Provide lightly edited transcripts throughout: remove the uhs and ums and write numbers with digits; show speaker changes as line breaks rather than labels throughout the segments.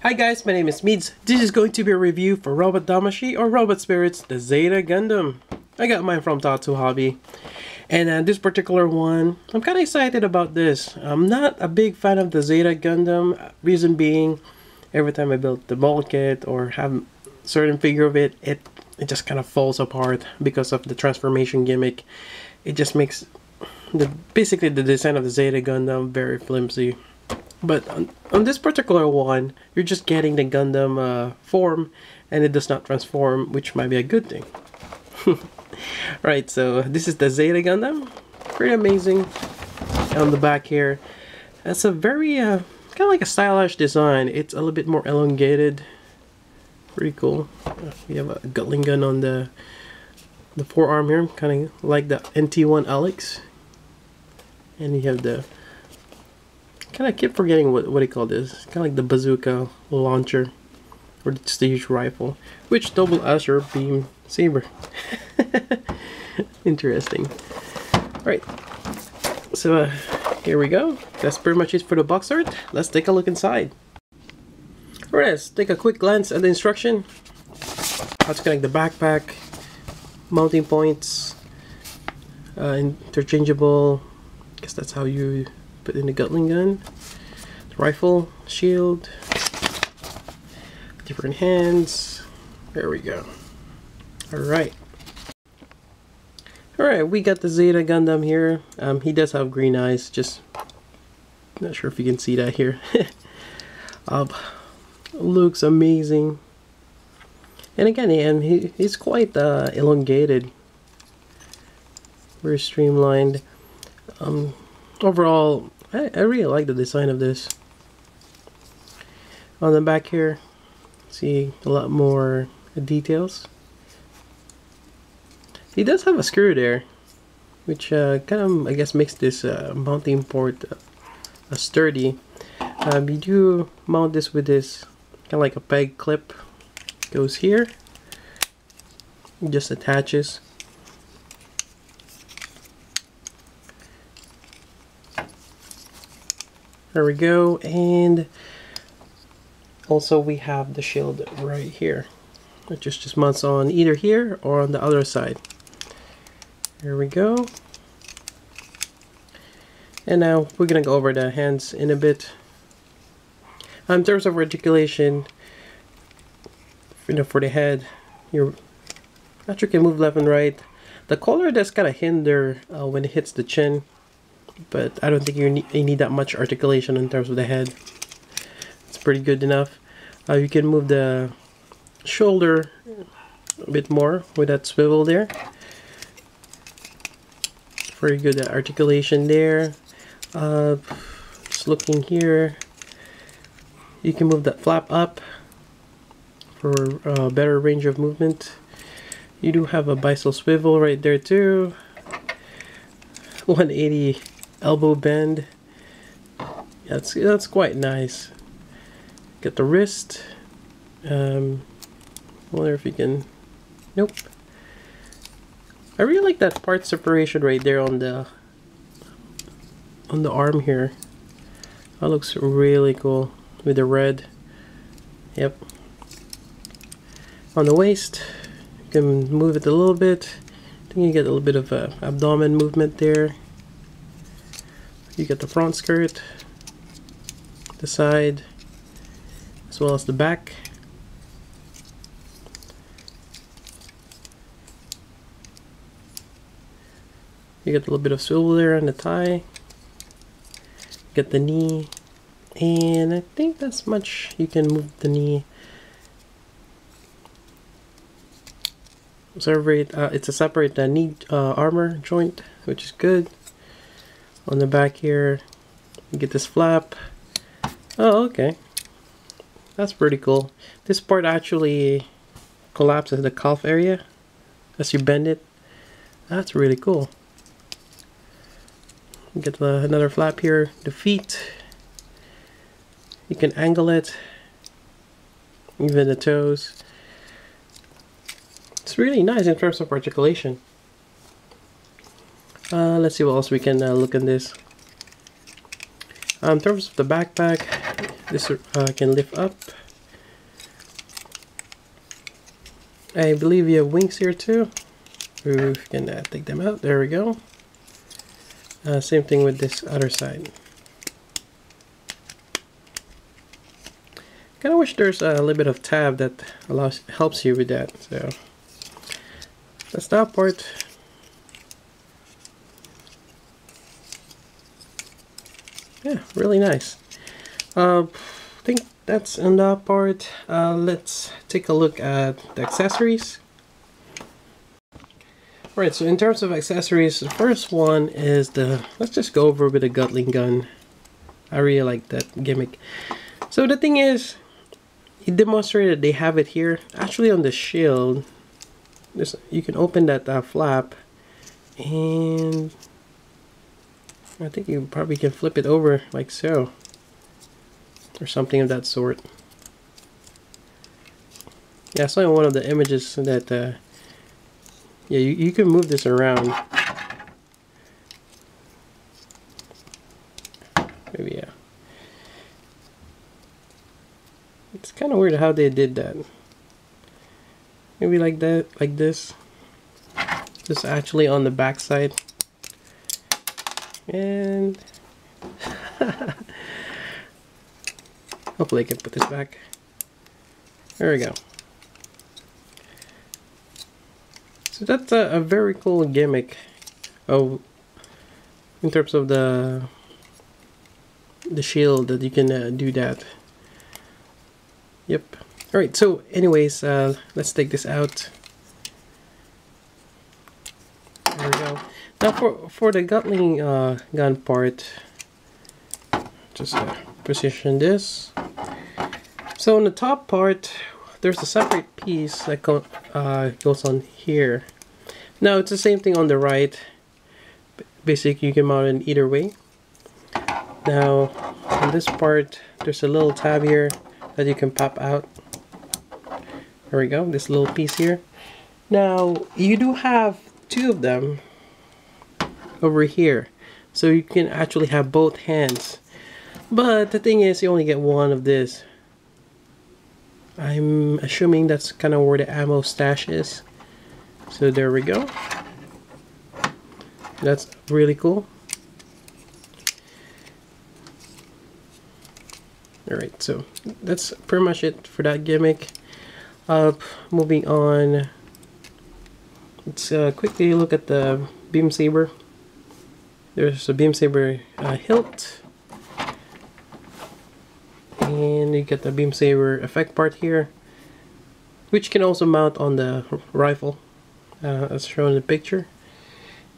Hi guys, my name is Meads. This is going to be a review for Robot Damashii or Robot Spirits, the Zeta Gundam. I got mine from Tatsu Hobby. And this particular one, I'm kind of excited about this. I'm not a big fan of the Zeta Gundam. Reason being, every time I build the mold kit or have certain figure of it, it just kind of falls apart because of the transformation gimmick. It just makes basically the design of the Zeta Gundam very flimsy. But on this particular one, you're just getting the Gundam form, and it does not transform, which might be a good thing. Right, so this is the Zeta Gundam. Pretty amazing. On the back here, it's a very kind of like a stylish design. It's a little bit more elongated. Pretty cool. We have a Gatling gun on the forearm here, kind of like the NT1 Alex. And you have the I keep forgetting what do you call this? Kind of like the bazooka launcher, or just the huge rifle, which double as your beam saber. Interesting. Alright, so here we go. That's pretty much it for the box art. Let's take a look inside. Alright, let's take a quick glance at the instruction. How to connect the backpack, mounting points, interchangeable. I guess that's how you put in the Gatling gun, the rifle, shield, different hands. There we go. Alright, we got the Zeta Gundam here. He does have green eyes, just not sure if you can see that here. Looks amazing. And again, he's quite elongated, very streamlined. Overall, I really like the design of this. On the back here, see a lot more details. He does have a screw there, which kind of, I guess, makes this mounting port sturdy. You do mount this with this kind of like a peg clip. Goes here, it just attaches. There we go, and also we have the shield right here. It just mounts on either here or on the other side. There we go. And now we're gonna go over the hands in a bit. In terms of articulation, for the head, you're not sure you can move left and right. The collar does kind of hinder when it hits the chin, but I don't think you need that much articulation in terms of the head. It's pretty good enough. You can move the shoulder a bit more with that swivel there. Very good articulation there. Just looking here, you can move that flap up for a better range of movement. You do have a bicycle swivel right there too. 180 elbow bend. That's quite nice. Get the wrist. Wonder if you can. Nope. I really like that part separation right there on the arm here. That looks really cool with the red. Yep. On the waist, you can move it a little bit. I think you get a little bit of abdomen movement there. You get the front skirt, the side, as well as the back. You get a little bit of swivel there on the tie. Get the knee, and I think that's much. You can move the knee. It's a separate knee armor joint, which is good. On the back here, you get this flap. Oh, okay. That's pretty cool. This part actually collapses the calf area as you bend it. That's really cool. You get another flap here. The feet, you can angle it. Even the toes. It's really nice in terms of articulation. Let's see what else we can look in this. In terms of the backpack, this can lift up I believe you have wings here too. We can take them out. There we go. Same thing with this other side. Kind of wish there's a little bit of tab that helps you with that. So that's that part. Yeah, really nice. I think that's in that part. Let's take a look at the accessories. Alright, so in terms of accessories, the first one is let's just go over with the Gatling gun. I really like that gimmick. So the thing is, he demonstrated they have it here. Actually on the shield, you can open that flap, and I think you probably can flip it over like so. Or something of that sort. Yeah, I saw in one of the images that yeah, you can move this around. Maybe, yeah. It's kind of weird how they did that. Maybe like that, like this. Just actually on the back side. And hopefully I can put this back. There we go. So that's a very cool gimmick. Oh, in terms of the shield, that you can do that. Yep. All right. So, anyways, let's take this out. There we go. Now for the Gatling gun part, just position this. So on the top part, there's a separate piece that goes on here. Now it's the same thing on the right. Basically, you can mount it either way. Now on this part, there's a little tab here that you can pop out. There we go, this little piece here. Now you do have two of them over here, so you can actually have both hands. But the thing is, you only get one of this. I'm assuming that's kind of where the ammo stash is. So there we go. That's really cool. Alright, so that's pretty much it for that gimmick. Moving on. Let's quickly look at the beam saber. There's a beam saber hilt. And you get the beam saber effect part here, which can also mount on the rifle, as shown in the picture.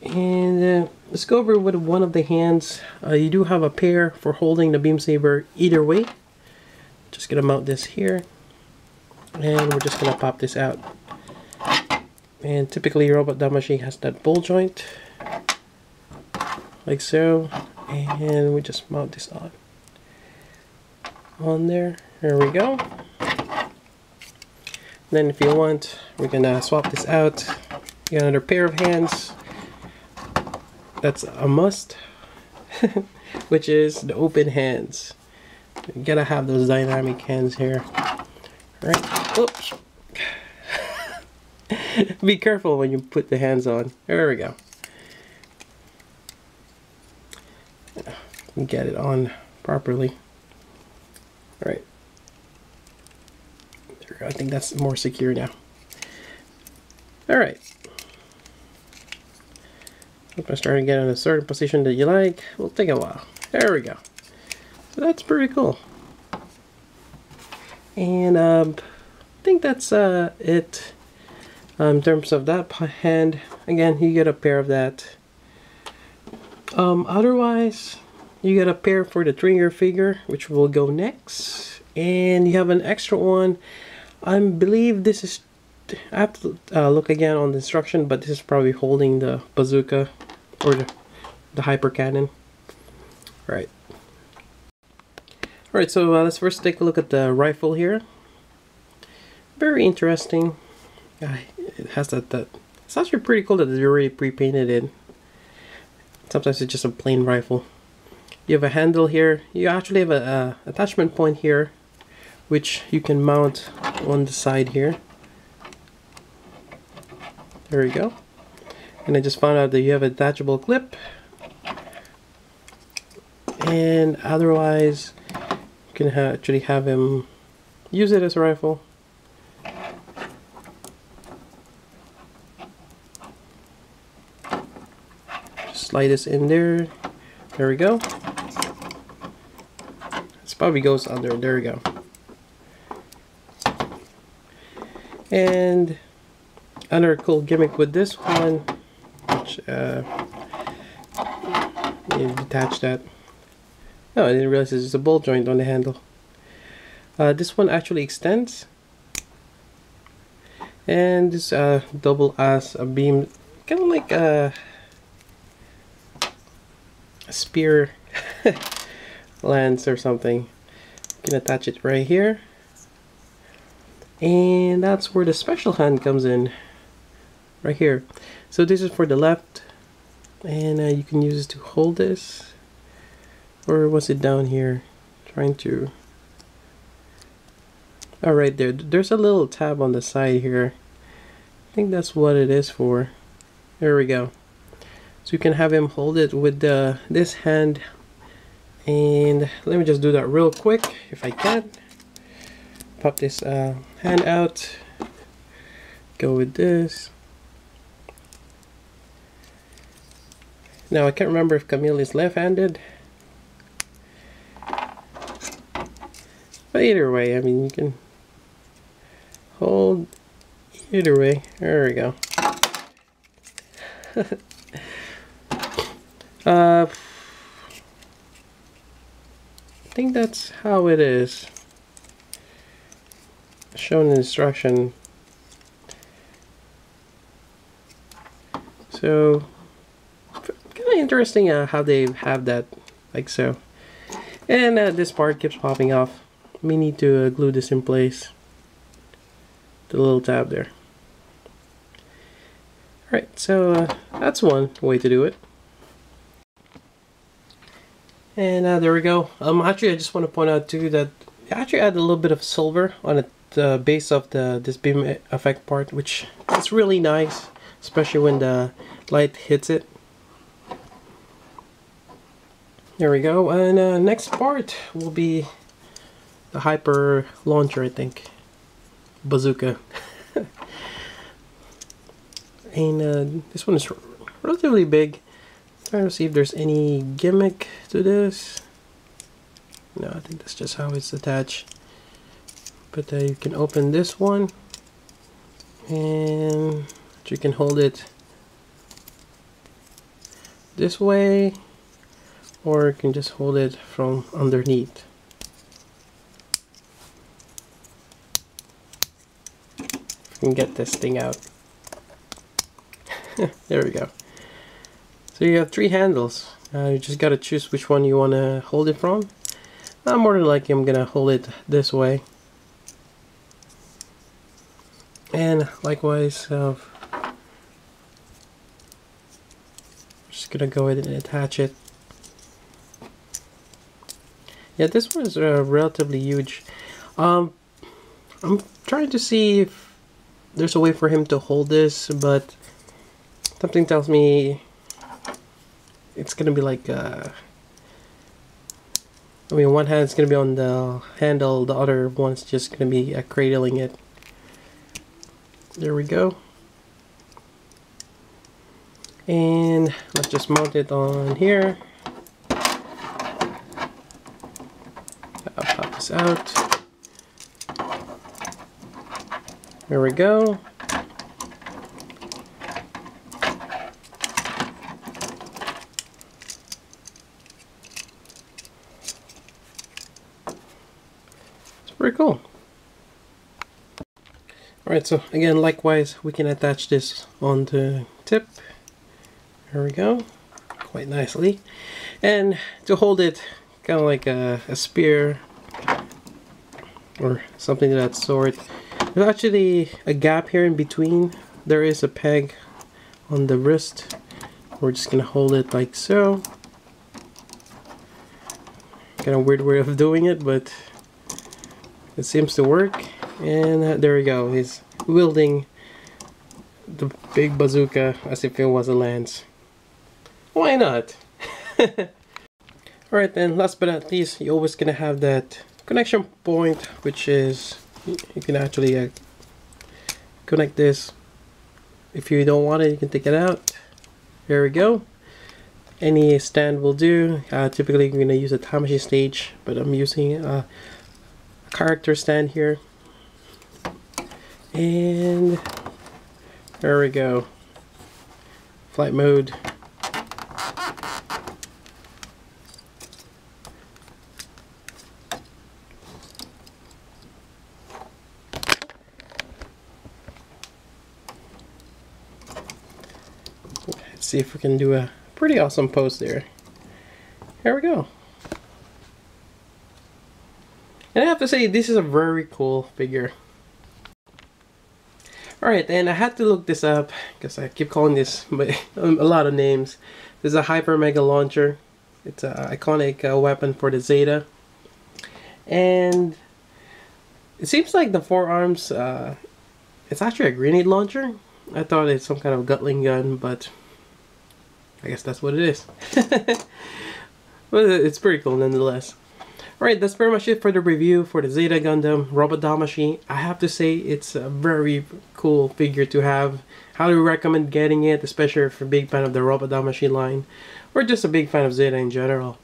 And let's go over with one of the hands. You do have a pair for holding the beam saber either way. Just gonna mount this here, and we're just gonna pop this out. And typically Robot Damashii has that ball joint, like so, and we just mount this on there. There we go. Then if you want, we're gonna swap this out. You got another pair of hands. That's a must, which is the open hands. You gotta have those dynamic hands here. Alright, oops. Be careful when you put the hands on. There we go. Get it on properly. Alright. I think that's more secure now. Alright. If I start to get in a certain position that you like, will take a while. There we go. So that's pretty cool. And I think that's it. In terms of that hand, again, you get a pair of that. Otherwise, you get a pair for the trigger figure, which will go next. And you have an extra one. I believe this is, I have to look again on the instruction, but this is probably holding the bazooka or the hyper cannon. Right. Alright, so let's first take a look at the rifle here. Very interesting. It has that it's actually pretty cool that it's already pre-painted in. Sometimes it's just a plain rifle. You have a handle here. You actually have a attachment point here, which you can mount on the side here. There we go. And I just found out that you have a detachable clip. And otherwise, you can actually have him use it as a rifle. Just slide this in there. There we go. This probably goes under. There we go. And another cool gimmick with this one, which you detach that. Oh, I didn't realize there's a ball joint on the handle. This one actually extends, and this double as a beam, kind of like a spear lance or something. You can attach it right here. And that's where the special hand comes in, right here. So this is for the left, and you can use it to hold this, or was it down here? Trying to, oh, right there. There's a little tab on the side here. I think that's what it is for. There we go. So you can have him hold it with this hand, and let me just do that real quick if I can. Pop this hand out, go with this. Now I can't remember if Camille is left-handed, but either way, I mean, you can hold either way. There we go. I think that's how it is shown in instruction. So kind of interesting how they have that like so. And this part keeps popping off. We need to glue this in place, the little tab there. Alright, so that's one way to do it. And there we go. Actually, I just want to point out too that I actually add a little bit of silver on the base of this beam effect part, which is really nice, especially when the light hits it. There we go. And next part will be the hyper launcher, I think, bazooka. And this one is relatively big. Trying to see if there's any gimmick to this. No, I think that's just how it's attached. But you can open this one, and you can hold it this way, or you can just hold it from underneath. If you can get this thing out. There we go. So you have 3 handles. You just gotta choose which one you want to hold it from. More than likely I'm gonna hold it this way. And likewise, just gonna go ahead and attach it. Yeah, this one is relatively huge. I'm trying to see if there's a way for him to hold this, but something tells me it's gonna be like I mean, one hand's gonna be on the handle, the other one's just gonna be cradling it. There we go. And let's just mount it on here. I'll pop this out. There we go. Pretty cool. Alright, so again, likewise, we can attach this on the tip. There we go. Quite nicely. And to hold it, kind of like a spear or something of that sort. There's actually a gap here in between. There is a peg on the wrist. We're just going to hold it like so. Kind of weird way of doing it, but it seems to work. And there we go. He's wielding the big bazooka as if it was a lance. Why not? Alright then, last but not least, you're always gonna have that connection point, which is you can actually connect this. If you don't want it, you can take it out. There we go. Any stand will do. Typically you're gonna use a Damashii stage, but I'm using a character stand here. And there we go. Flight mode. Let's see if we can do a pretty awesome pose there. Here we go. And I have to say, this is a very cool figure. Alright, and I had to look this up because I keep calling this a lot of names. This is a Hyper Mega Launcher. It's an iconic weapon for the Zeta. And it seems like the forearms, it's actually a grenade launcher. I thought it's some kind of Gatling gun, but I guess that's what it is. But it's pretty cool nonetheless. Alright, that's pretty much it for the review for the Zeta Gundam Robot Damashii. I have to say it's a very cool figure to have. Highly recommend getting it, especially if you're a big fan of the Robot Damashii line, or just a big fan of Zeta in general.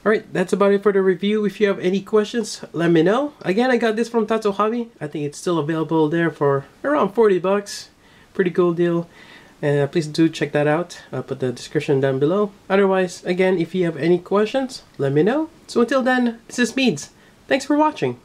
Alright, that's about it for the review. If you have any questions, let me know. Again, I got this from Tatsu Hobby. I think it's still available there for around 40 bucks. Pretty cool deal. And please do check that out. I'll put the description down below. Otherwise, again, if you have any questions, let me know. So until then, this is Meads. Thanks for watching.